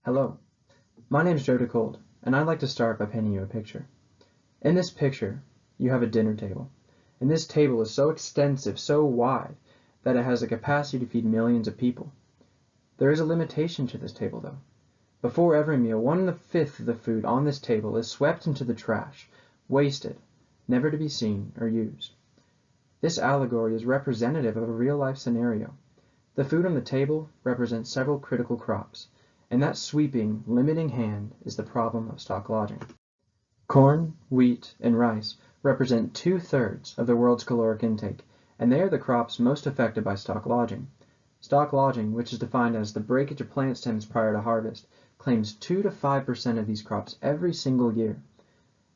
Hello, my name is Joe DeCold, and I'd like to start by painting you a picture. In this picture, you have a dinner table, and this table is so extensive, so wide, that it has the capacity to feed millions of people. There is a limitation to this table, though. Before every meal, 1/5 of the food on this table is swept into the trash, wasted, never to be seen or used. This allegory is representative of a real-life scenario. The food on the table represents several critical crops, and that sweeping, limiting hand is the problem of stock lodging. Corn, wheat, and rice represent 2/3 of the world's caloric intake, and they are the crops most affected by stock lodging. Stock lodging, which is defined as the breakage of plant stems prior to harvest, claims 2 to 5% of these crops every single year.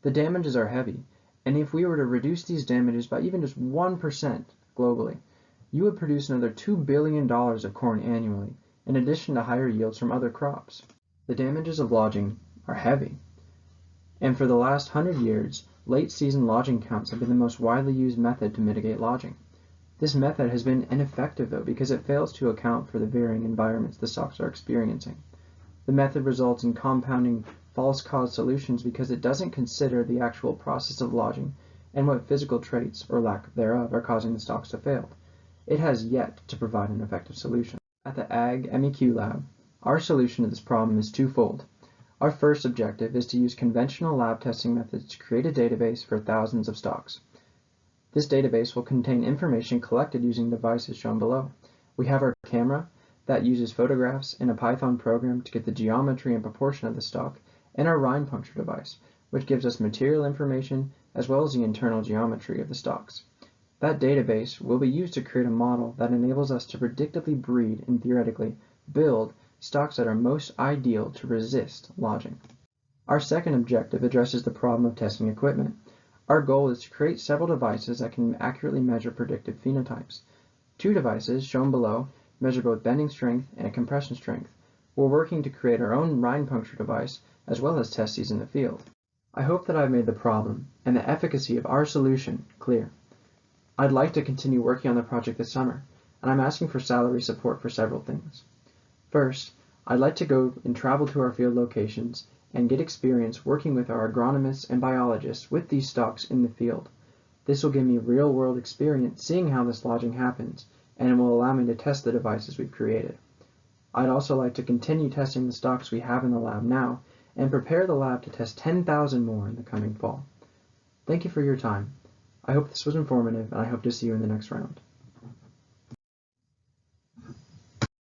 The damages are heavy, and if we were to reduce these damages by even just 1% globally, you would produce another $2 billion of corn annually, in addition to higher yields from other crops. The damages of lodging are heavy, and for the last 100 years, late-season lodging counts have been the most widely used method to mitigate lodging. This method has been ineffective, though, because it fails to account for the varying environments the stocks are experiencing. The method results in compounding false cause solutions because it doesn't consider the actual process of lodging and what physical traits, or lack thereof, are causing the stocks to fail. It has yet to provide an effective solution. At the Ag MEQ Lab, our solution to this problem is twofold. Our first objective is to use conventional lab testing methods to create a database for thousands of stocks. This database will contain information collected using devices shown below. We have our camera that uses photographs and a Python program to get the geometry and proportion of the stock, and our rind puncture device, which gives us material information as well as the internal geometry of the stocks. That database will be used to create a model that enables us to predictably breed and theoretically build stocks that are most ideal to resist lodging. Our second objective addresses the problem of testing equipment. Our goal is to create several devices that can accurately measure predictive phenotypes. 2 devices, shown below, measure both bending strength and compression strength. We're working to create our own rind puncture device as well as test these in the field. I hope that I've made the problem and the efficacy of our solution clear. I'd like to continue working on the project this summer, and I'm asking for salary support for several things. First, I'd like to go and travel to our field locations and get experience working with our agronomists and biologists with these stocks in the field. This will give me real-world experience seeing how this lodging happens, and it will allow me to test the devices we've created. I'd also like to continue testing the stocks we have in the lab now and prepare the lab to test 10,000 more in the coming fall. Thank you for your time. I hope this was informative, and I hope to see you in the next round.